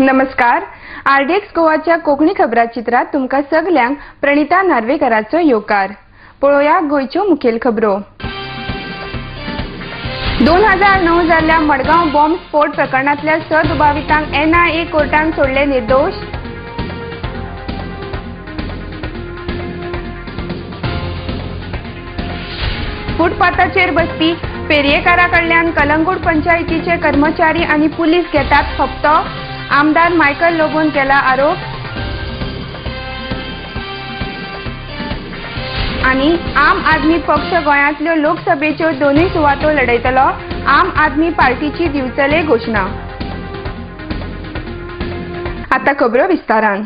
नमस्कार. आरडीएक्स गोवाच्या कोंकणी खबरां चित्रात तुमकां सगल्यांक प्रणिता नार्वेकराचो येवकार. पळोवया गोंयच्यो मुखेल खबरो. 2009 जाल्ल्या मडगांव बॉम्ब स्फोट प्रकरणांतल्या 6 दुबावितांक एनआयए कोर्टान सोडले निर्दोश. फुटपाथाचेर बसपी पेरयेकारां कडल्यान कलंगूट पंचायतीचे कर्मचारी आनी पुलीस घेतात हप्तो. आमदार मायकल लोबोन केला आरोप. आनी आम आदमी पक्ष गोंयांतल्यो लोकसभेच्यो दोनूय सुवातो लढयतलो. आम आदमी पार्टीची दिवचले घोषणा. आता खबरो विस्तारान.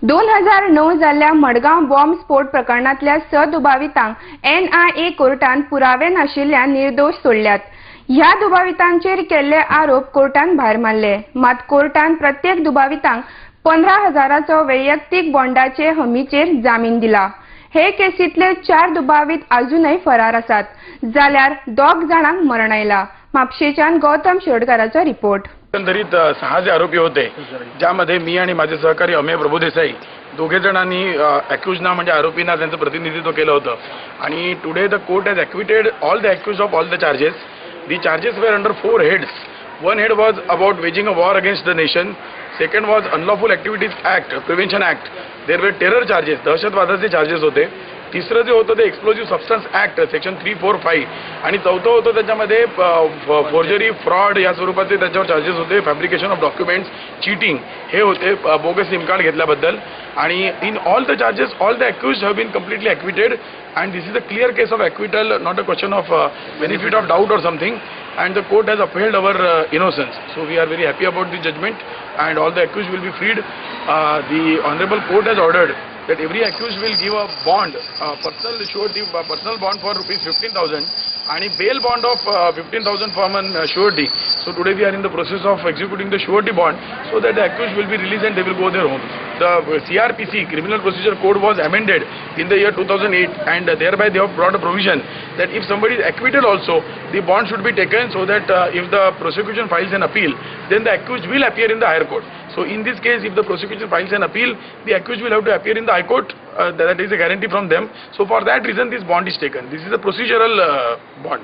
2009 जाल्ल्या मडगांव बॉम्ब स्फोट प्रकरणांतल्या 6 दुबावितांक एनआयए कोर्टान पुरावे नाशिल्ल्यान निर्दोश सोडल्यात. ह्या दुबावितांचेर केल्ले आरोप कोर्टान भायर मारले. मात कोर्टान प्रत्येक दुबावितांक 15,000चो वैयक्तीक बॉन्डाचे हमीचेर जामीन दिला. हे केसींतले 4 दुबावित अजूनय फरार आसात, जाल्यार 2 जाणांक मरण आयला. म्हापशेच्यान गौतम शेडकाराचो रिपोर्ट. एकंदरीत 6 जे आरोपी होते, ज्यामध्ये मी आणि माझे सहकारी अमेय प्रभुदेसाई दोघे जणांनी अॅक्युज्डना म्हणजे आरोपींना त्यांचं प्रतिनिधित्व केलं होतं. आणि today the court has acquitted all the accused of all the charges. The charges were under 4 heads. One head was about waging a war against the nation. Second was Unlawful Activities Act, Prevention Act. There were terror charges, दहशतवादाचे charges होते. तिसरं जे होतं ते explosive substance act section 345 आणि चौथं होतं त्याच्यामध्ये फोर्जरी फ्रॉड या स्वरूपाचे त्याच्यावर चार्जेस होते. फॅब्रिकेशन ऑफ डॉक्युमेंट्स, चीटिंग हे होते, बोगस सिम कार्ड घेतल्याबद्दल. आणि in all the charges all the accused have been completely acquitted and this is a clear case of acquittal, not a question of benefit of doubt or something, and the court has upheld our innocence. So we are very happy about the judgment and all the accused will be freed. The honorable court has ordered that every accused will give a bond, personal surety, personal bond for rupees 15,000 and a bail bond of 15,000 for one surety. So today we are in the process of executing the surety bond so that the accused will be released and they will go their home. The CRPC, Criminal Procedure Code, was amended in the year 2008 and thereby they have brought a provision that if somebody is acquitted also, the bond should be taken so that if the prosecution files an appeal, then the accused will appear in the higher court. So in this case, if the prosecution files an appeal, the accused will have to appear in the high court. That is a guarantee from them. So for that reason, this bond is taken. This is a procedural bond.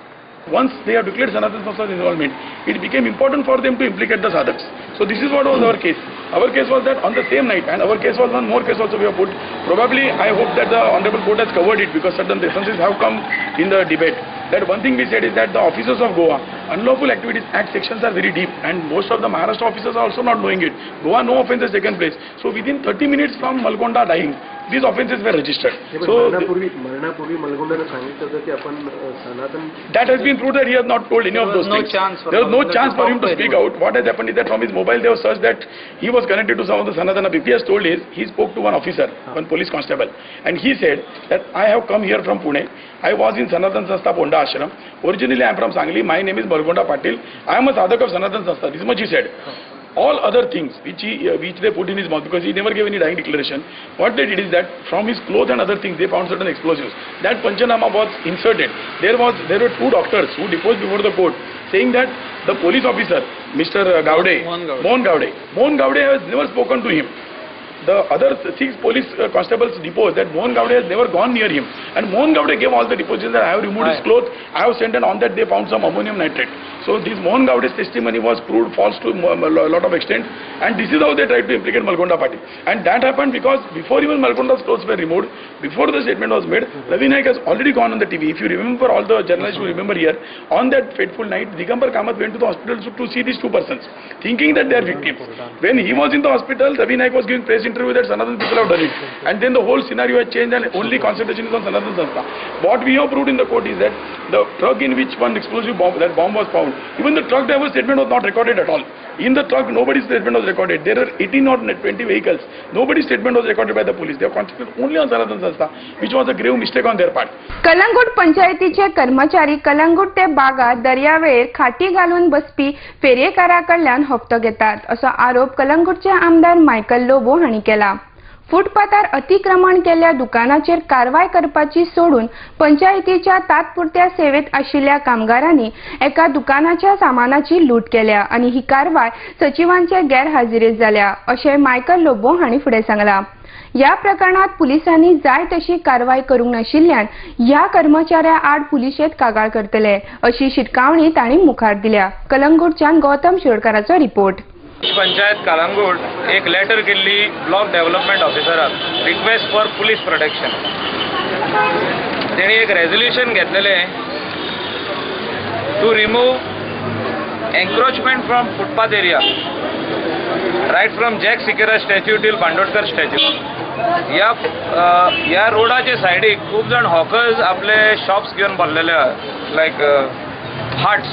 Once they have declared Sanatan Sanstha's involvement, it became important for them to implicate the sadhaks. So this is what was our case. Our case was that on the same night, and our case was one more case also we have put. Probably I hope that the honorable court has covered it because certain references have come in the debate. That one thing we said is that the officers of Goa, Unlawful Activities Act sections are very deep and most of the Maharashtra officers are also not knowing it. Goa, no offence has taken place. So within 30 minutes from Malgonda dying, these offences were registered. So that has been proved that he has not told any of those things. There was no chance for him to speak out. What has happened is that from his mobile they have searched that he was connected to some of the Sanatana people. He has told he spoke to one officer, one police constable, and he said that I have come here from Pune. I was in Sanatan Sanstha Ponda Ashram. Originally I am from Sangli. My name is Malgonda Patil. I am a sadhak of Sanatan Sanstha. This much he said. All other things which they put in his mouth, because he never gave any dying declaration, what they did is that from his clothes and other things they found certain explosives. That Panchanama was inserted. There were 2 doctors who deposed before the court saying that the police officer, Mr. Mohan Gowde has never spoken to him. The other 6 police constables deposed that Mohan Gowde has never gone near him, and Mohan Gowde gave all the depositions that I have removed his clothes, I have sent, and on that they found some ammonium nitrate. So this Mohan Gowde's testimony was proved false to a lot of extent, and this is how they tried to implicate Malgonda Party. And that happened because before even Malgonda's clothes were removed, before the statement was made, Ravi Naik has already gone on the TV. If you remember, all the journalists who remember here, on that fateful night, Digambar Kamath went to the hospital to see these 2 persons, thinking that they are victims. When he was in the hospital, Ravi Naik was giving press interview that Sanatan people have done it, and then the whole scenario has changed and only concentration is on Sanatan Sanstha. What we have proved in the court is that the truck in which one explosive bomb, that bomb was found, even the truck driver's statement was not recorded at all. In the truck, nobody's statement was recorded. There are 18 or 20 vehicles. Nobody's statement was recorded by the police. They have concentrated only on Sanatan Sanstha, which was a grave mistake on their part. Calangute पंचायतीचे कर्मचारी कलंगूट ते बागा दर्यावेळेर खाटी घालून बसपी फेरयेकारां कडल्यान हप्तो घेतात असो आरोप कलंगूटचे आमदार मायकल लोबो हांणी केला. फुटपाथार अतिक्रमण केल्ल्या दुकानाचेर कारवाय करपाची सोडून पंचायतीच्या तात्पुरत्या सेवेत आशिल्ल्या कामगारांनी एका दुकानाच्या सामानाची लूट केल्या आणि ही कारवाय सचिवांचे गैरहाजिरीत जाल्या अशें मायकल लोबो हांणी फुडें सांगलां। या प्रकरणात पुलिसांनी जाय तशी कारवाय करूंक नाशिल्ल्यान ह्या कर्मचाऱ्या आड पुलिशेंत कागाळ करतले अशी शिटकावणी तांणी मुखार दिल्या। कलंगूटच्यान गौतम शिरोडकाराचो रिपोर्ट। पंचायत कलंगूट एक लेटर केल्ली ब्लॉक डेव्हलपमेंट ऑफिसराक रिक्वेस्ट फॉर पुलीस प्रोटेक्शन। तेणी एक रेझोल्यूशन घेतलेले to remove encroachment from footpath area right from Jack Sequeira statue till Bandodkar statue. ह्या रोडाचे सायडीक खूब जाण हॉकर्स आपले शॉप्स घेवन भरलेले लायक हार्ट्स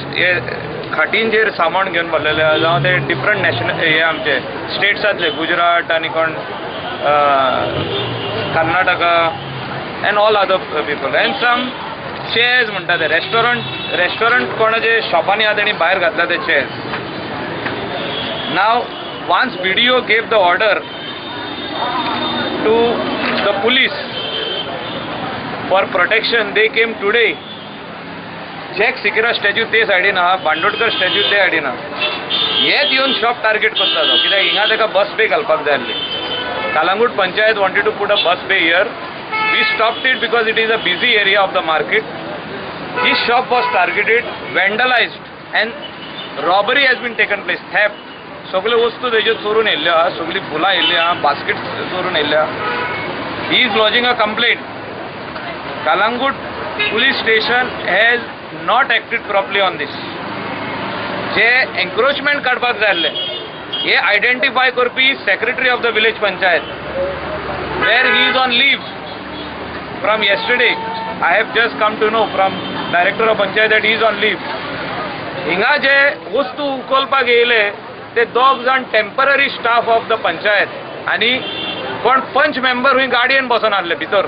खाटींचेर सामान घेवन भरलेले जावं ते डिफरंट नॅशनल हे आमचे स्टेट्सांतले गुजरात आनी कोण Karnataka and all other people and some chairs म्हणटा ते रेस्टॉरंट कोणाचे शॉपांनी आहा तेणी भायर घातला ते chairs. Now once BDO gave the order to the police for protection, they came today. Jack Sikira statue ते सायडीन आहा, बांदोडकर स्टॅच्यू ते सायडीन आहा। हेच येवन शॉप टार्गेट करता तो कित्याक हिंगा ताका बस पे घालपाक जाय आसली। Calangute panchayat wanted to put a bus bay here. We stopped it because it is a busy area of the market. His shop was targeted, vandalized and robbery has been taken place, theft. सगळे वस्तू तेजे चोरून येयल्ल्यो आहा, सगळी फुलां येयल्ली आहा, basket चोरून येयल्ले आहा। He is lodging a complaint. Calangute police station has not acted properly on this. जे एन्क्रोचमेंट काडपाक जाय आसलें हे आयडेंटिफाय करपी secretary of the village panchayat वेर he is on leave from yesterday. I have just come to know from director of panchayat that he is on leave. हिंगा जे वस्तू उखलपाक येयले ते दोग जाण temporary staff of the panchayat आनी कोण पंच मेंबर हुंय गाडयेन बसून आसले भितर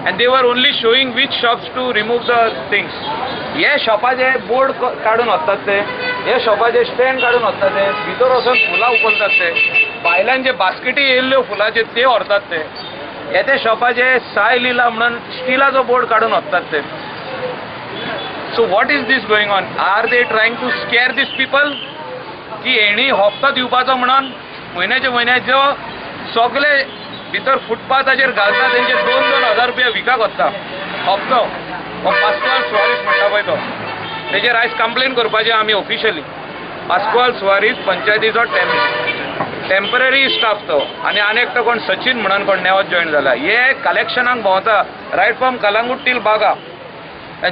and they were only showing which shops to remove the things. हे शॉपाचे बोर्ड काडून वतात ते, हे शॉपाचे स्टँड काडून वतात ते, भितर वचून फुलां उखलतात ते, बायलांचे बास्केटी येयल्ल्यो फुलांचे ते व्हरतात ते, हे ते शॉपाचे साय लिला म्हणून स्टिलाचो बोर्ड काडून वतात ते। So what is this going on? Are they trying to scare this people की हेणी हप्तो दिवपाचो म्हणून म्हयन्याचे जो सगळे भितर फुटपाथाचेर घालता तेंचे 2-2 हजार रुपया विकाक वता हप्तो। हो पास्कवाल सुवारीस म्हणटा पळय तो, तेजेर आयज कंप्लेन करपाचें आमी ऑफिशियली। पास्कवाल सुवारीस पंचायतीचो टेम्पररी स्टाफ तो आनी एकटो कोण सचिन म्हणून कोण नेवत जॉईन जाला। हे कलेक्शनाक भोंवता रायट फ्रॉम कलंगूट टील बागा।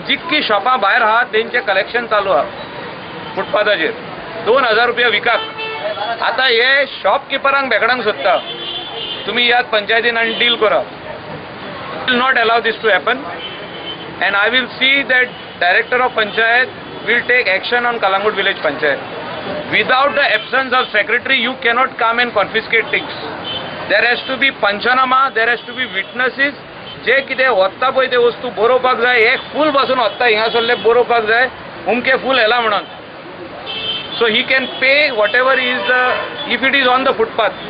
जितकी शॉपां भायर आहा तेंचें कलेक्शन चालू आहा फुटपाथाचेर 2,000 रुपया विकाक। आता हे शॉपकिपरांक भेकडांक सोदता तुमी ह्या पंचायतीन आनी डील करा। Will not allow this to happen and I will see that director of panchayat will take action on Calangute village panchayat. Without the absence of secretary you cannot come and confiscate things. There has to be panchnama, there has to बी विटनसीस। जे कितें वत्ता पळय ते वस्तू बरोवपाक जाय, एक फूल बसून वत्ता हिंगासरले बरोवपाक जाय उमके फूल येला म्हणून। So he can pay whatever is the, if it is on the footpath,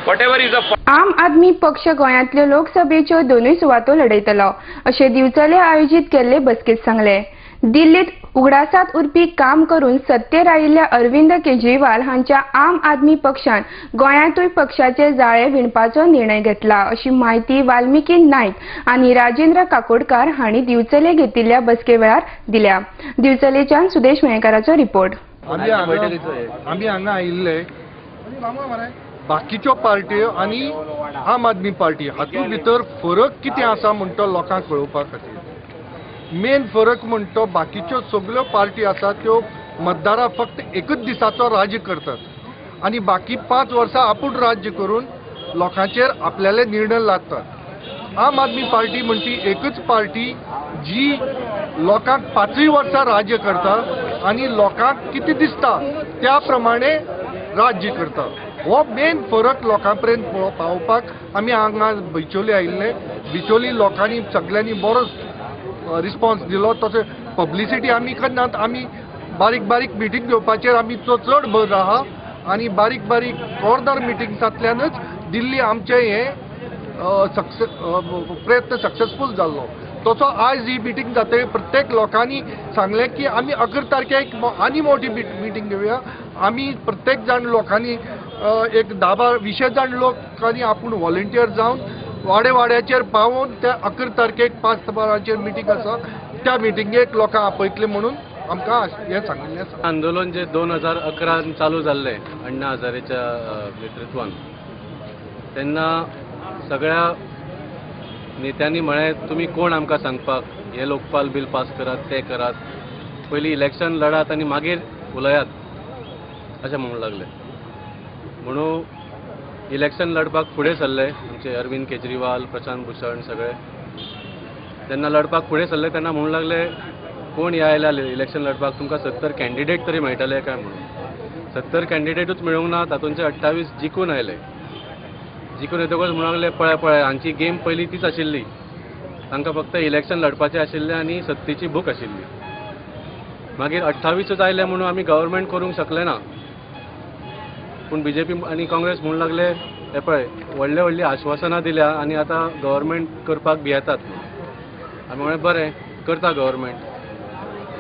whatever is the. आम आदमी पक्ष गोंयांतल्यो लोकसभेच्यो दोनूय सुवातो लढयतलो अशें दिवचले आयोजीत केल्ले बसकेंत सांगले। दिल्लीत उगडासात उरपी काम करून सत्तेर आयिल्ल्या अरविंद केजरीवाल हांच्या आम आदमी पक्षान गोंयांतूय पक्षाचे जाळे विणपाचो निर्णय घेतला अशी माहिती वाल्मिकी नायक आनी राजेंद्र काकोडकार हांणी दिवचले घेतिल्ल्या बसके वेळार दिल्या। दिवचलेच्यान सुदेश मयेकाराचो रिपोर्ट। आम्ही हांगा आयिल्ले बाकीच्यो पार्ट्यो आनी आम आदमी पार्टी हातूंत भितर फरक कितें आसा म्हणटा लोकांक कळोवपा खातीर। मेन फरक म्हणटा बाकीच्यो सगळ्यो पार्टी आसात त्यो मतदारां फक्त एकच दिसाचो राज्य करतात आनी बाकी 5 वर्सां आपूण राज्य करून लोकांचेर आपल्याले निर्णय लादतात। आम आदमी पार्टी म्हणटी एकच पार्टी जी लोकांक 5 वर्सां राज्य करता आनी लोकांक कितें दिसता त्या प्रमाणे राज्य करता। हो मेन फरक लोकांपर्यंत पावोवपाक आमी हांगा बिचोली आयिल्ले। बिचोली लोकांनी सगळ्यांनी बरो रिस्पॉन्स दिलो, तशें पब्लिसिटी आमी करनात। आमी बारीक बारीक मिटींग घेवपाचेर आमी चड भर आहा आनी बारीक बारीक कॉर्नर मिटिंग्सांतल्यानच दिल्ली आमचे हे प्रयत्न सक्सेसफूल जाल्लो. तसो आज ही मिटींग जाते प्रत्येक लोकांनी सांगले की आमी 11 तारखेक आनी मोठी मिटींग घेवया. आमी प्रत्येक जाण लोकांनी एक 10-20 जाण लोकांनी आपूण व्हॉलंटियर जावन वाड्याचेर पावून त्या 11 तारखेक 5 बारांचेर मिटींग आसा त्या मिटींगेक लोकां आपयतले म्हणून आमकां हे सांगिल्लें आसा. आंदोलन जे 2011 चालू जाल्ले अण्णा हजारेच्या नेतृत्वान तेन्ना सगळ्या नेत्यांनी म्हळें तुमी कोण आमकां सांगपाक हे लोकपाल बील पास करात ते करात, पयलीं इलेक्शन लडात आनी मागीर उलयात अशें म्हणूंक लागले. म्हणून इलेक्शन लडपाक फुडें सरले आमचे अरविंद केजरीवाल, प्रशांत भूषण सगळे. जेन्ना लडपाक फुडें सरले तेन्ना म्हणूंक लागले कोण ह्या आयल्या इलेक्शन लडपाक तुमकां 70 कॅन्डिडेट तरी मेळटले काय म्हणून. 70 कॅन्डिडेटूच मेळूंक ना, तातूंचे 28 जिखून आयले. जिखून येतकच म्हणूंक लागले पळय हांची गेम पयली तीच आशिल्ली, तांकां फक्त इलेक्शन लडपाचें आशिल्लें आनी सत्तेची भूक आशिल्ली. मागीर 28च आयले म्हणून आमी गव्हर्मेंट करूंक शकले ना. पूण बीजेपी आनी काँग्रेस म्हणूंक लागले हे पळय व्हडली आश्वासनां दिल्या आनी आतां गव्हर्मेंट करपाक भियेतात. आमी म्हळें बरें करता गव्हर्मेंट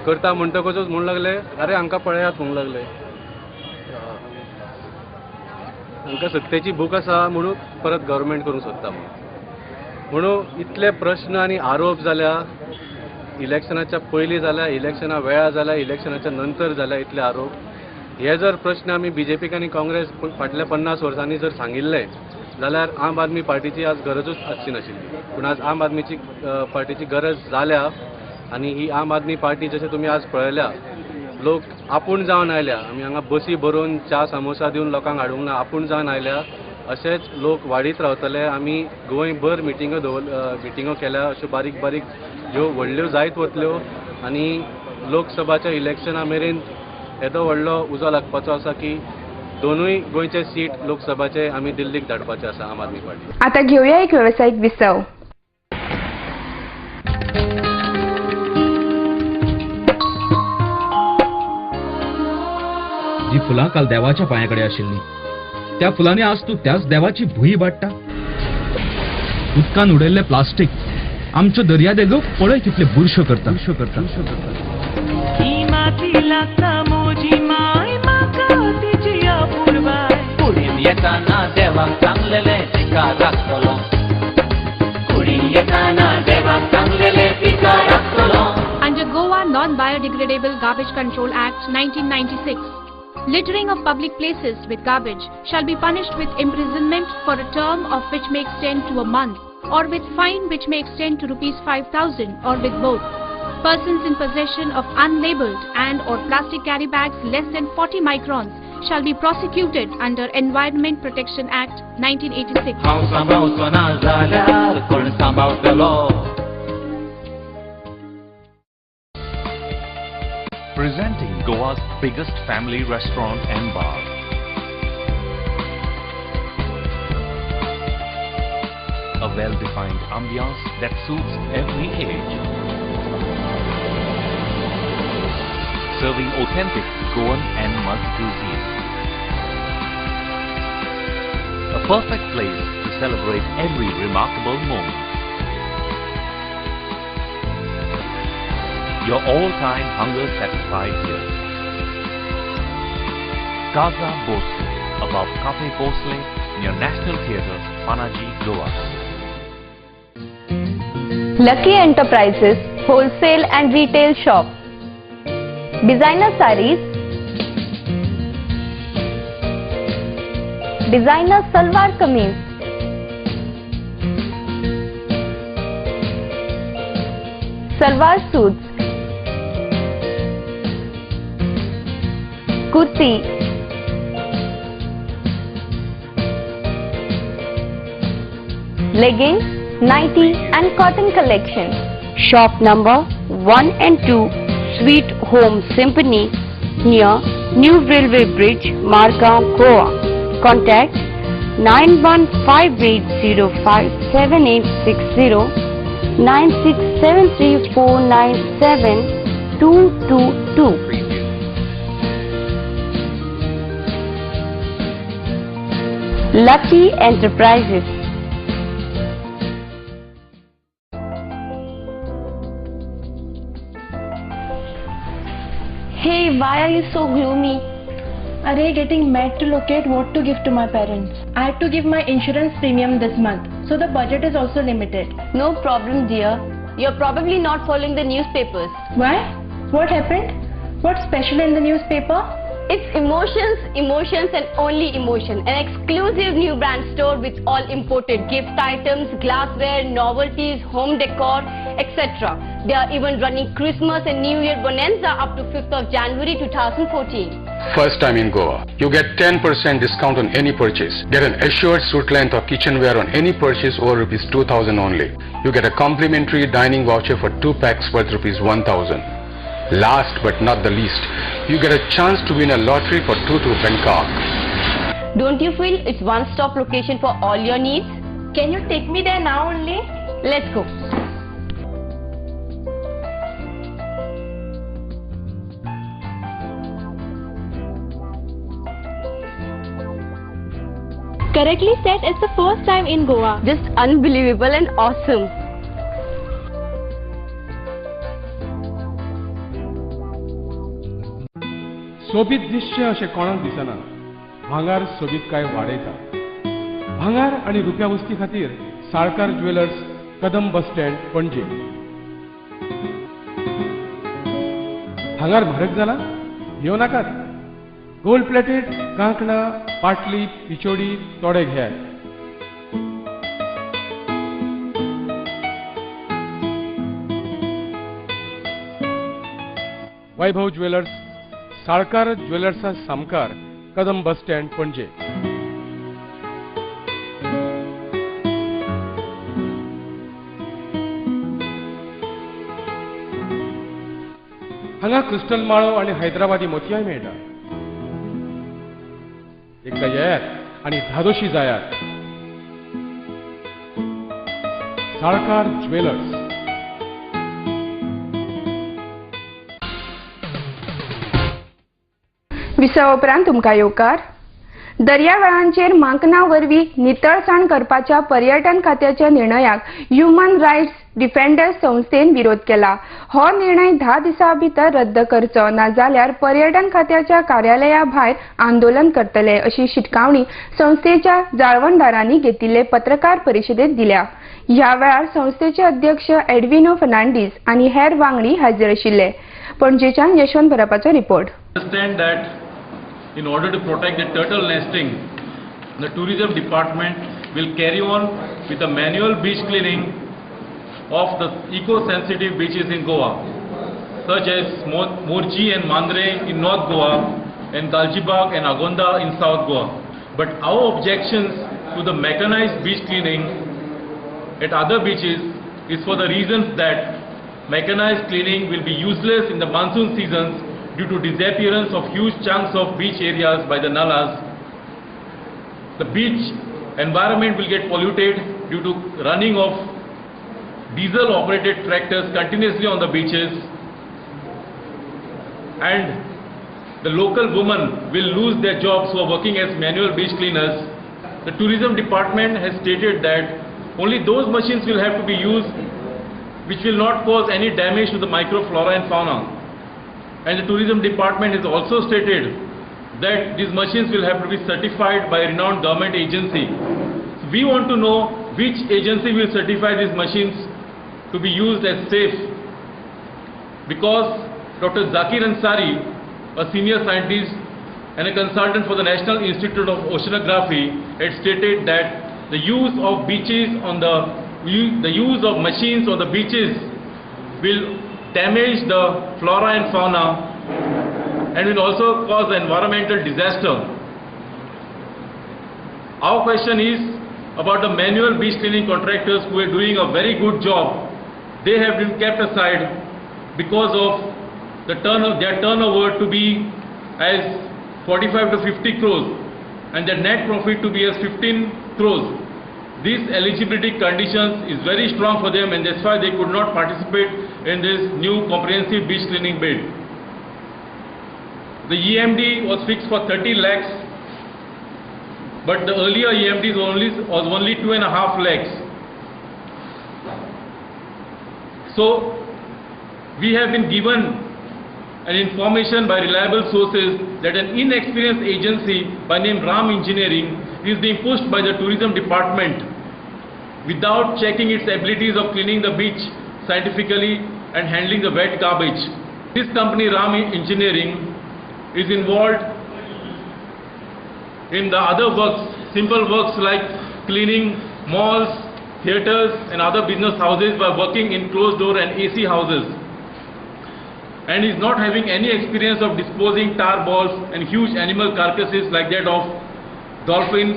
करता म्हणटकूच म्हणूंक लागले अरे हांकां पळयात म्हणूंक लागले हांकां सत्तेची भूक आसा म्हणून परत गव्हर्मेंट करूंक सोदता म्हणून इतले प्रश्न आनी आरोप जाल्या. इलेक्शनाच्या पयलीं जाल्या, इलेक्शना वेळा जाल्या, इलेक्शनाच्या नंतर जाल्या इतले आरोप. हे जर प्रश्न आमी बीजेपीक आनी काँग्रेस फाटल्या 50 वर्सांनी जर सांगिल्ले जाल्यार आम आदमी पार्टीची आज गरजूच आसची नाशिल्ली. पूण आज आम आदमीची पार्टीची गरज जाल्या आनी ही आम आदमी पार्टी जशें तुमी आज पळयल्या लोक आपूण जावन आयल्या. आमी हांगा बसी भरून च्या समोसा दिवन लोकांक हाडूंक ना, आपूण जावन आयल्या. अशेंच लोक वाडीत रावतले. आमी गोंयभर मिटिंगो केल्या अश्यो बारीक बारीक ज्यो व्हडल्यो जायत वतल्यो आनी लोकसभाच्या इलेक्शना मेरेन येदो व्हडलो उजो लागपाचो आसा की दोनूय गोंयचे सीट लोकसभाचे आमी दिल्लीक धाडपाचे आसा आम आदमी पार्टी. आता घेऊया एक व्यावसायिक विसव. जी फुलां काल देवाच्या पांयाकडे आशिल्लीं त्या फुलांनी आज तूं त्याच देवाची भुई वाडटा. उदकान उडयल्लें प्लास्टीक आमच्यो दर्यादेगो पळय कितले बुरश्यो करता. Under Goa Non-Biodegradable Garbage Control Act 1996, littering of public places with garbage shall be punished with imprisonment for a term of which may extend to a month, or with fine which may extend to ₹5,000, or with both. Persons in possession of unlabeled and or plastic carry bags less than 40 microns shall be prosecuted under Environment Protection Act 1986. Presenting Goa's biggest family restaurant and bar. A well-defined ambiance that suits every age. Serving authentic Goan and mud cuisine. A perfect place to celebrate every remarkable moment. Your all-time hunger satisfied here. Casa Bosle, above Cafe Bosle, near National Theatre, Panaji, Goa. Lucky Enterprises Wholesale and Retail Shop. Designer sarees, designer salwar kameez, salwar suits, kurti, leggings, nighty and cotton collection. Shop number 1 and 2, Sweet Home Symphony, near New Railway Bridge, Margao, Goa. Contact 9158057860, 9673497222. Lucky Enterprises. Hey, why are you so gloomy? Array, getting mad to locate what to give to my parents. I had to give my insurance premium this month, so the budget is also limited. No problem, dear. You're probably not following the newspapers. Why? What happened? What's special in the newspaper? It's emotions, emotions and only emotion. An exclusive new brand store with all imported gift items, glassware, novelties, home decor, etc. They are even running Christmas and New Year bonanza up to 5th of January 2014. First time in Goa. You get 10% discount on any purchase. Get an assured suit length of kitchenware on any purchase over Rs 2,000 only. You get a complimentary dining voucher for 2 packs worth Rs 1,000. Last but not the least, you get a chance to win a lottery for 2 to Bangkok. Don't you feel it's one-stop location for all your needs? Can you take me there now only? Let's go. Correctly said, it's the first time in Goa. Just unbelievable and awesome. सोबीत दिसचें अशें कोणाक दिसना. भांगार सोबीत काय वाडयता. भांगार आनी रुप्या वस्ती खातीर Salkar jewellers, Kadam bus stand, पणजे. भांगार म्हारग जाला? घेवं नाकात. गोल्ड प्लेटेड कांकणां, पाटली, पिचोडी तोडे घेयात. वैभव ज्वेलर्स, साळकार ज्वेलर्सा सामकार, कदम बस स्टँड, पणजे. हांगा क्रिस्टल माळो आनी हैदराबादी मोतयाय मेळटा. एकदा येयात आनी धादोशी जायात. साळकार ज्वेलर्स. विसा उपरांत तुमकां येवकार. दर्यावेळांचेर मांकना वरवीं नितळसाण करपाच्या पर्यटन खात्याच्या निर्णयाक ह्युमन रायट्स डिफेंडर्स संस्थेन विरोध केला. हो निर्णय 10 दिसां भितर रद्द करचो नाजाल्यार पर्यटन खात्याच्या कार्यालया भायर आंदोलन करतले अशी शिटकावणी संस्थेच्या जाळवणदारांनी घेतिल्ले पत्रकार परिशदेंत दिल्या. ह्या वेळार संस्थेचे अध्यक्ष एडविनो फर्नांडीस आनी हेर वांगडी हाजीर आशिल्ले. पणजेच्यान यशवंत बरापाचो report. In order to protect the turtle nesting, the tourism department will carry on with a manual beach cleaning of the eco-sensitive beaches in Goa, such as Morchi and Mandre in North Goa and Galjibag and Agonda in South Goa. But our objections to the mechanized beach cleaning at other beaches is for the reasons that mechanized cleaning will be useless in the monsoon seasons due to disappearance of huge chunks of beach areas by the nullas. The beach environment will get polluted due to running of diesel operated tractors continuously on the beaches, and the local women will lose their jobs who are working as manual beach cleaners. The tourism department has stated that only those machines will have to be used which will not cause any damage to the microflora and fauna. And the tourism department has also stated that these machines will have to be certified by a renowned government agency. So we want to know which agency will certify these machines to be used as safe, because Dr. Zakir Ansari, a senior scientist and a consultant for the National Institute of Oceanography, had stated that the use of beaches on the use of machines on the beaches will damage the flora and fauna and will also cause environmental disaster. Our question is about the manual beach cleaning contractors who are doing a very good job. They have been kept aside because of their turnover to be as 45 to 50 crores and their net profit to be as 15 crores. These eligibility conditions is very strong for them, and that's why they could not participate in this new comprehensive beach cleaning bid. The EMD was fixed for 30 lakhs but the earlier EMDs was only 2.5 lakhs. So we have been given an information by reliable sources that an inexperienced agency by name Ram Engineering is being pushed by the tourism department without checking its abilities of cleaning the beach scientifically and handling the wet garbage. This company Ram Engineering is involved in the other works, simple works like cleaning malls, theatres and other business houses by working in closed door and AC houses, and is not having any experience of disposing tar balls and huge animal carcasses like that of dolphins,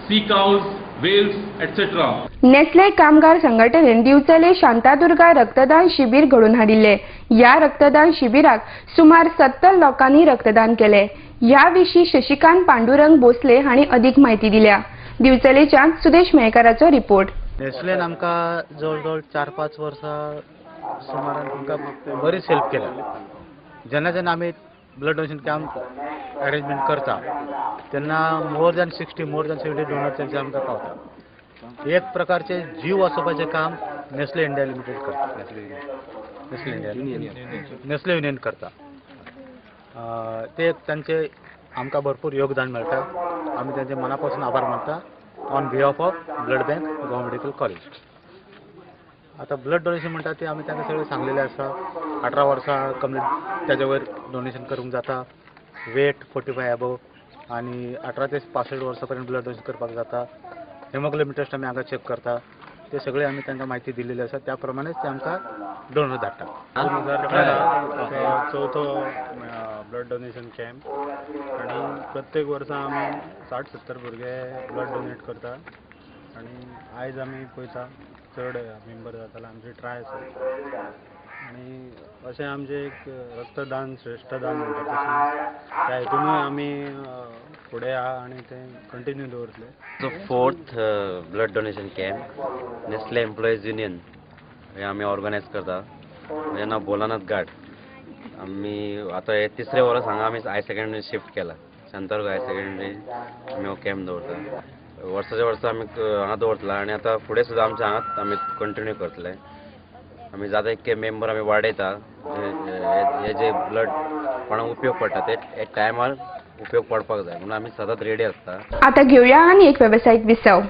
sea cows, whales, etc. Nestle कामगार संघटनेन दिवचले शांतादुर्गा रक्तदान शिबिर घडून हाडिल्ले. या रक्तदान शिबिराक सुमार 70 लोकांनी रक्तदान केले. याविषयी शशिकांत पांडुरंग भोसले हांणी अधिक माहिती दिल्या. दिवचलेच्यान सुदेश मेहकाराचो रिपोर्ट. नेस्लेन आमकां जवळ 4-5 वर्सां सुमारान आमकां बरीच हेल्प केल्या. जेन्ना जेन्ना आमी ब्लड डोनेशन कॅम्प अरेंजमेंट करता तेन्ना मोर दॅन 70 डोनर्स आमकां पावता. एक प्रकारचे जीव वाचोवपाचें काम नेस्ले इंडिया लिमिटेड करता. नेस्ले युनियन करता. ते तांचे आमकां भरपूर योगदान मेळटा. आमी तांचे मनापासून आभार मानता on behalf of blood bank Goa medical college. आता ब्लड डोनेशन म्हणटा ते आमी तांकां सगळें सांगलेलें आसा. 18 वर्सां कंप्लीट ताजे वयर डोनेशन करूंक जाता. वेट 45 अबव आनी 18 ते 65 वर्सां पर्यंत ब्लड डोनेशन करपाक जाता. हेमोग्लोबिन टेस्ट आमी हांगा चेक करता. ते सगळे आमी तांकां म्हायती दिल्लेली आसा. त्या प्रमाणेच ते आमकां डोनर धाडटा. 2018 चवथो ब्लड डोनेशन कॅम्प आनी प्रत्येक वर्सा आमी 60-70 भुरगे ब्लड डोनेट करता. आनी आयज आमी पळयता चड मेंबर जाताले. आमची ट्राय आसा आनी अशें आमचें एक रक्तदान श्रेष्ठदान म्हणटा तशें त्या हितूनूय आमी फुडें आहा आनी तें कंटिन्यू दवरतले. So 4th blood donation camp Nestle employees union हे आमी ऑर्गनायज करता. म्हजें नांव भोलानाथ घाट. आमी आतां हे 3रे वर्स हांगा आमी हायर सेकंडरी शिफ्ट केला. शांतादुर्गा हायर सेकंडरी आमी हो कॅम्प दवरता. वर्साच्या वर्सा आमी हांगा दवरतला आनी आतां फुडें सुद्दां आमच्या हांगाच आमी कंटिन्यू करतले. आमी जाता इतके मेंबर आमी वाडयता. हे जे ब्लड कोणाक उपयोग पडटा ते टायमार उपयोग पडपाक जाय म्हणून आमी सदांच रेडी आसता. आता घेऊया आनी एक व्यावसायिक विसव.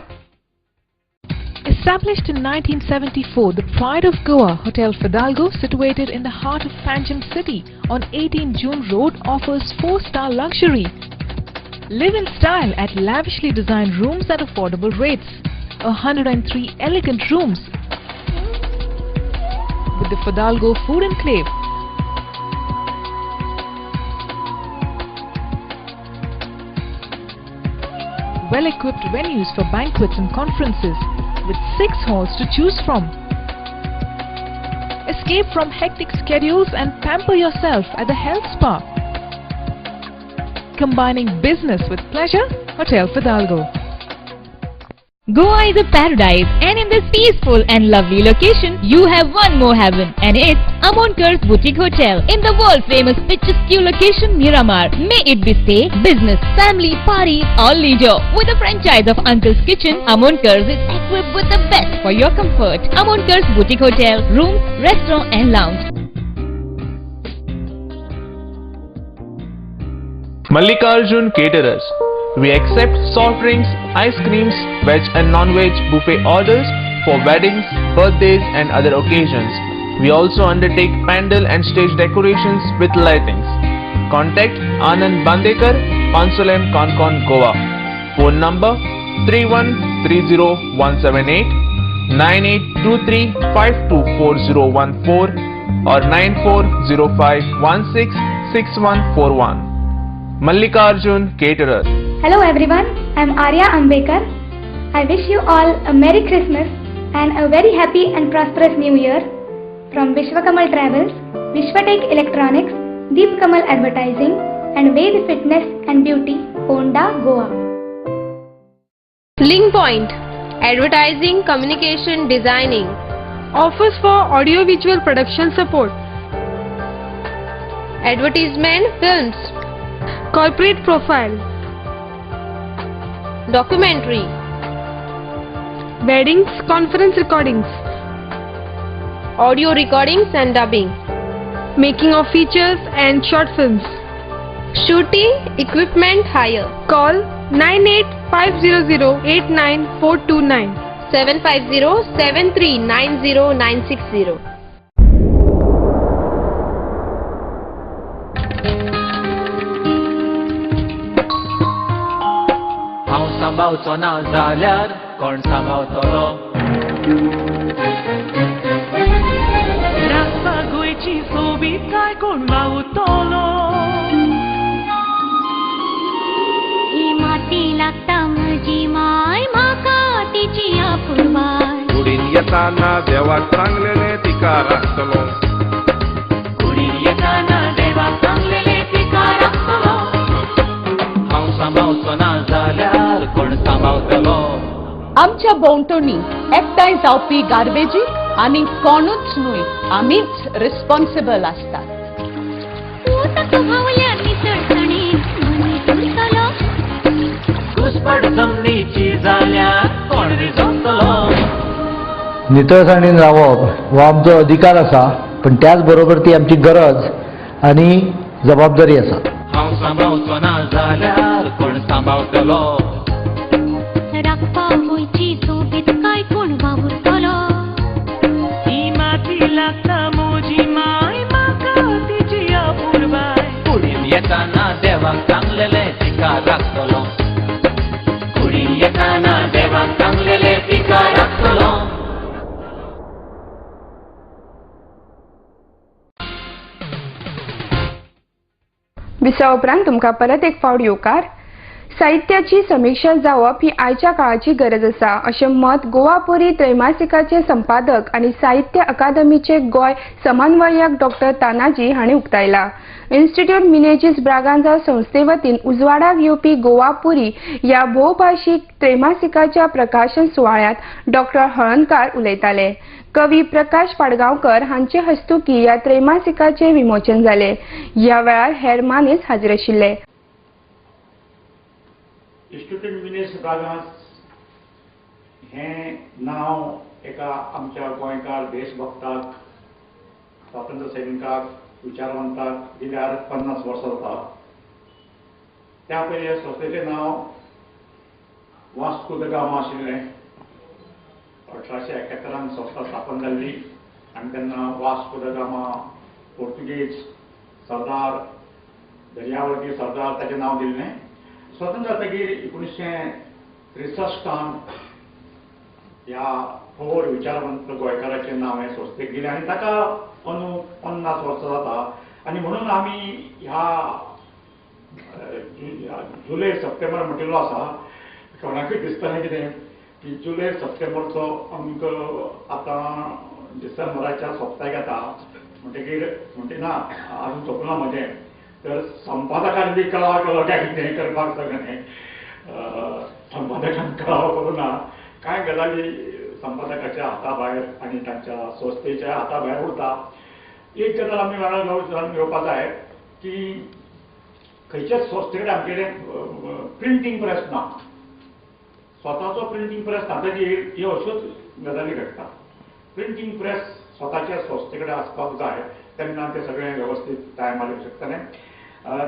Established in 1974, the pride of Goa, Hotel Fidalgo, situated in the heart of Panjim city on 18 June Road, offers 4-star luxury. Live in style at lavishly designed rooms at affordable rates. 103 elegant rooms with the Fidalgo Food Enclave. Well-equipped venues for banquets and conferences with 6 halls to choose from. Escape from hectic schedules and pamper yourself at the health spa. Combining business with pleasure, Hotel Fidalgo. Goa is a paradise, and in this peaceful and lovely location, you have one more heaven, and it's Amonkar's Boutique Hotel in the world-famous picturesque location Miramar. May it be stay, business, family, party, or leisure. With a franchise of Uncle's Kitchen, Amonkar's is equipped with the best for your comfort. Amonkar's Boutique Hotel, rooms, restaurant, and lounge. Mallikarjun Caterers. We accept soft drinks, ice creams, veg and non-veg buffet orders for weddings, birthdays and other occasions. We also undertake pandal and stage decorations with lightings. Contact Anand Bandekar, Pansolem, Concon, Goa. Phone number 3130-178, 9823-524014 or 9405166141. Mallikarjun Caterer. Hello everyone, I am Arya Ambekar. I wish you all a Merry Christmas and a very happy and prosperous New Year from Vishwakamal Travels, Vishwatech Electronics, Deep Kamal Advertising and Ved Fitness and Beauty, Honda, Goa. Link Point, Advertising, Communication, Designing. Offers for audio-visual production support. Advertisement, Films. Corporate Profile. documentary, weddings, conference recordings, audio recordings and dubbing, making of features and short films. shooting, equipment hire. Call 9850089429. 750-7390-960. हांव सांबाळचो ना जाल्यार कोण सांबाळतलो रास्ता गोंयची सोबीत काय कोण वावुरतलो ही माती लागता म्हजी माय म्हाका तिची आपुरबाय कुडीन येताना देवाक सांगलेले तिका राखतलो कुडीन येताना देवाक सांगलेले तिका राखतलो हांव सांबाळचो ना जाल्यार कोण सांबाळतलो आमच्या भोंवतणी एकठांय जावपी गार्बेजी आनी कोणूच न्हय आमीच रिस्पॉन्सिबल आसतात उदक व्हांवल्या नितळसाणी मनीस उरतलो घुसपट जमनीची जाल्यार कोण रिजवतलो नितळसाणीन रावप हो आमचो अधिकार आसा पण त्याच बरोबर ती आमची गरज आनी जबाबदारी आसा हांव सांबाळचो ना जाल्यार कोण सांबाळतलो राखपा गोंयची सोबीत काय कोण वावुरतलो ही माती लागता म्हजी माय म्हाका तिची आपुरबाय कुडीन येताना देवाक सांगलेले तिका राखतलो कुडीन येताना देवाक सांगलेले तिका राखतलो विसा उपरांत तुमकां परत एक फावट येवकार. साहित्याची समीक्षा जावप ही आयच्या काळाची गरज आसा अशें मत गोवा पुरी त्रैमासिकाचे संपादक आनी साहित्य अकादमीचे गोंय समन्वयक डॉ. तानाजी हांणी उक्तायला. इन्स्टिट्यूट मिनेजीस ब्रागांझा संस्थे वतीन उजवाडाक येवपी गोवा पुरी ह्या भोवभाशीक त्रैमासिकाच्या प्रकाशन सुवाळ्यांत डॉ. हळर्णकार उलयताले. कवी प्रकाश पाडगांवकर हांचे हस्तुकी ह्या त्रैमासिकाचे विमोचन जाले. ह्या वेळार हेर मानेस हाजीर आशिल्ले. इन्स्टिट्यूट मिनेस ब्रागांझ हें नांव एका आमच्या गोंयकार देशभक्ताक स्वातंत्र्य सैनिकाक विचारवंताक दिल्यार 50 वर्सां जाता. त्या पयलीं संस्थेचें नांव वास्को द गामा आशिल्लें. 1871 संस्था स्थापन जाल्ली आनी तेन्ना वास्को द गामा पोर्तुगेज सरदार दर्यावळी सरदार ताचें नांव दिल्लें. स्वतंत्र जातकीर 1963 ह्या थोर विचारवंत गोंयकाराचें नांव हे संस्थेक दिलें आनी ताका अंदू 50 वर्सां जाता आनी म्हणून आमी ह्या जुलय सप्टेंबर म्हणिल्लो आसा. कोणाकूय दिसतालें कितें की जुलय सप्टेंबरचो आमकां आतां डिसेंबराच्या सोंपताक येता म्हणटकीर म्हणटा ना आजून सोंपना म्हजें तर संपादकान बी कळाव केलो काय कितें करपाक सगळें. संपादकान कळाव करूं ना कांय गजाली संपादकाच्या हाता भायर आनी तांच्या संस्थेच्या हाता भायर उरता. एक गजाल आमी जाणून घेवपा जाय की खंयच्याच संस्थे कडेन आमचे कडेन प्रिंटींग प्रेस ना. स्वताचो प्रिंटींग प्रेस नातकीर ह्यो अश्योच गजाली घडटा. प्रिंटींग प्रेस स्वताच्या संस्थे कडेन आसपाक जाय तेन्ना तें सगळें वेवस्थीत टायमार येवंक शकतलें.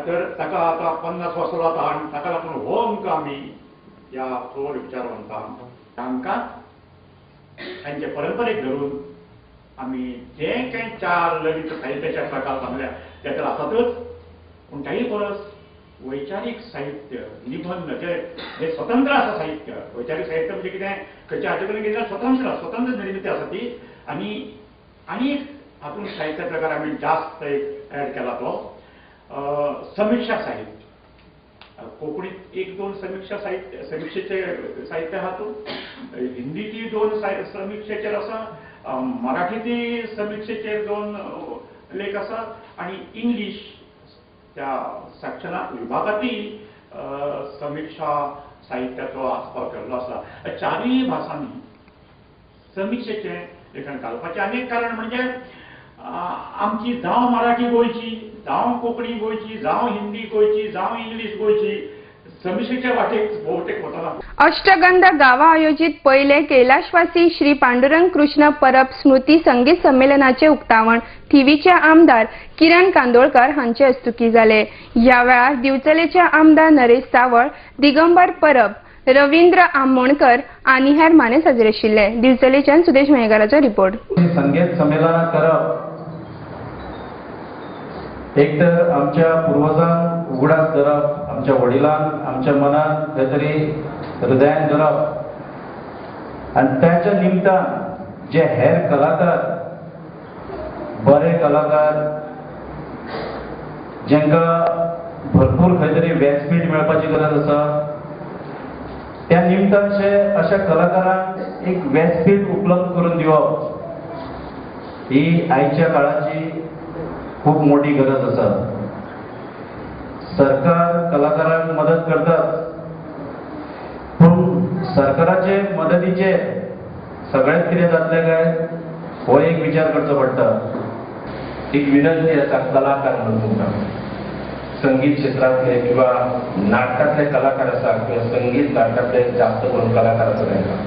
तर ताका आतां 50 वर्सां जाता आनी ताका लागून हो अंक आमी ह्या थोर विचारवंतांक तांकां तांचे परंपरेक धरून आमी जे कांय 4 ललित साहित्याचे प्रकार सांगल्या ते तर आसातच पूण ताही परस वैचारीक साहित्य निबंध जे स्वतंत्र आसा साहित्य. वैचारीक साहित्य म्हणजे कितें खंयच्या हाचे कडेन कितें स्वतंत्र निर्मिती आसा ती आनी हातूंत साहित्य प्रकार आमी जास्त ऍड केला तो समीक्षा साहित्य. कोंकणीत 1-2 समीक्षेचे साहित्य आहा तूं. हिंदीची 2 समीक्षेचेर आसा. मराठीची समीक्षेचेर 2 लेख आसा आनी इंग्लीश त्या साक्षरता विभागातूय समीक्षा साहित्याचो आस्पाव केल्लो आसा. 4य भासांनी समीक्षेचें लेखन घालपाचें आनी एक कारण म्हणजे आमची जावं मराठी गोंयची जावं कोंकणी गोंयची जावं हिंदी गोंयची जावं इंग्लीश गोंयची समितीच्या वाटेक बहुतेक वताना अष्टगंध गावा आयोजित पहिले कैलाशवासी श्री पांडुरंग कृष्ण परब स्मृती संगीत संमेलनाचे उक्तावण थिवीचे आमदार किरण कांदोळकर हांचे हस्तुकी जाले. ह्या वेळार दिवचलेचे आमदार नरेश सावळ, दिगंबर परब, रवींद्र आमोणकर आनी हेर माने हजर आशिल्ले. दिवचलेच्यान सुदेश मयेकाराचो रिपोर्ट. संगीत संमेलनां करप एक तर आमच्या पुर्वजांक उगडास धरप, आमच्या वडिलांक आमच्या मनात खंय तरी हृदयान धरप आनी त्याच्या निमतान जे हेर कलाकार, बरे कलाकार जेंका भरपूर खंय तरी व्यासपीठ मेळपाची गरज आसा, त्या निमतानचे अशा कलाकारांक एक व्यासपीठ उपलब्ध करून दिवप ही आयच्या काळाची खूप मोठी गरज आसा. सरकार कलाकारांक मदत करतात, पण सरकाराचे मदतीचे सगळ्यात कितें जातलें काय हो एक विचार करचो पडटा. एक विनंती आसा कलाकार म्हणून तुमकां, संगीत क्षेत्रातले किंवा नाटकातले कलाकार आसा किंवा संगीत नाटकातले जास्त करून कलाकार आसा तांकां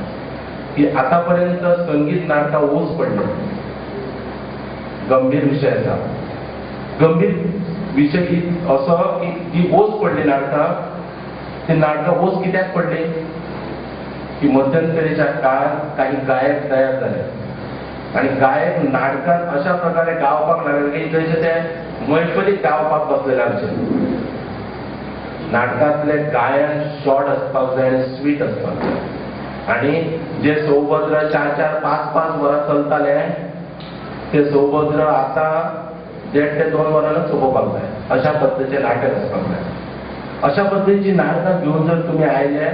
की आतापर्यंत संगीत नाटकां ओस पडले. गंभीर विषय आसा. गंभीर विषय असो की जी ओस पडली नाटकां, ती नाटकां ओस कित्याक पडली की मध्यंतरीच्या काळात काही गायक तयार झाले आणि गायक नाटकात अशा प्रकारे गावपाक लागले की जसे ते मैफलीत गावपाक बसलेले आमचे. नाटकातले गायन शॉर्ट असपाक जाय आनी स्वीट असपाक जाय आणि जे सौभद्र 4-4, 5-5 वरां चलताले ते सौभद्र आता 1.5 ते 2 वरांच सोंपोवपाक जाय. अशा पद्दतीचे नाटक असपाक जाय. अशा पद्दतीची नाटकां घेऊन जर तुम्ही आयले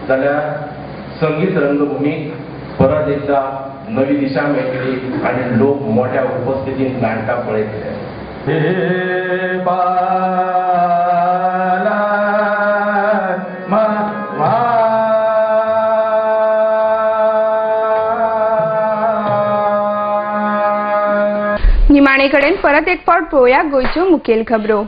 जाल्यार संगीत रंगभूमीक परत एकदा नवी दिशा मेळटली आणि लोक मोठ्या उपस्थितीत नाटकां पळयतले. निमाणे कडेन परत एक फावट पळोवया गोंयच्यो मुखेल खबरो.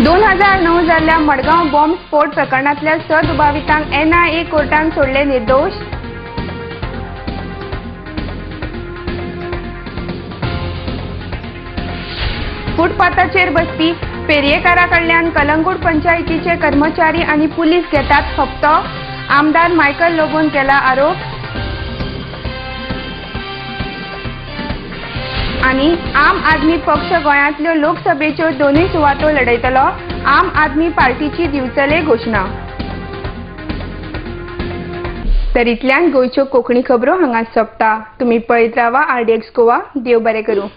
2009 जाल्ल्या मडगांव बॉम्ब स्फोट प्रकरणातल्या 6 दुबावितांक NIA कोर्टान सोडले निर्दोष. फुटपाथाचेर बसपी पेरयेकारा कडल्यान कलंगूट पंचायतीचे कर्मचारी आनी पुलीस घेतात हप्तो. आमदार मायकल लोबोन केला आरोप. आणि आम आदमी पक्ष गोंयांतल्यो लोकसभेच्यो दोनूय सुवातो लढयतलो. आम आदमी पार्टीची दिवचले घोषणा. तर इतल्यान गोंयच्यो कोंकणी खबरो हांगाच सोंपता. तुमी पळयत रावा RDX गोवा. देव बरें करूं.